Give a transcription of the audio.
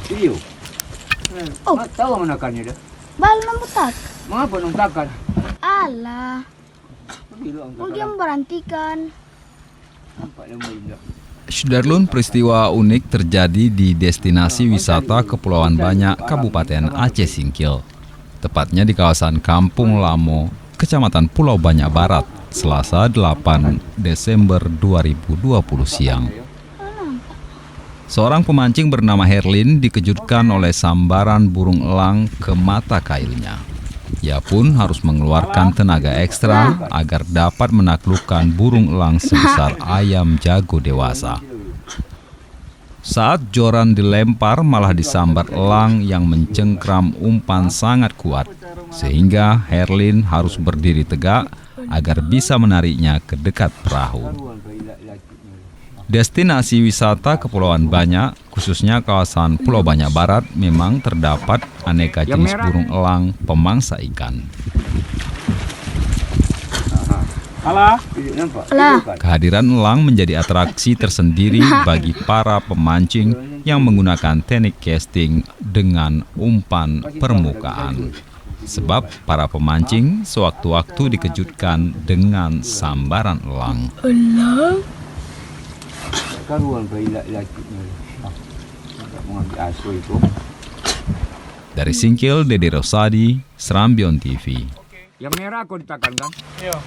Video. Tahu menakannya dah. Bal namputak. Mengapa nungtakan? Alah, dia memberhentikan. Sudarlun, peristiwa unik terjadi di destinasi wisata Kepulauan Banyak, Kabupaten Aceh Singkil. Tepatnya di kawasan Kampung Lamo, Kecamatan Pulau Banyak Barat, Selasa 8 Desember 2020 siang. Seorang pemancing bernama Herlin dikejutkan oleh sambaran burung elang ke mata kailnya. Ia pun harus mengeluarkan tenaga ekstra agar dapat menaklukkan burung elang sebesar ayam jago dewasa. Saat joran dilempar malah disambar elang yang mencengkram umpan sangat kuat, sehingga Herlin harus berdiri tegak agar bisa menariknya ke dekat perahu. Destinasi wisata Kepulauan Banyak, khususnya kawasan Pulau Banyak Barat, memang terdapat aneka jenis burung elang pemangsa ikan. Kehadiran elang menjadi atraksi tersendiri bagi para pemancing yang menggunakan teknik casting dengan umpan permukaan. Sebab para pemancing sewaktu-waktu dikejutkan dengan sambaran elang. Dari Singkil, Dede Rosadi, Serambion TV. Yang merah kau ditekan kan? Iya.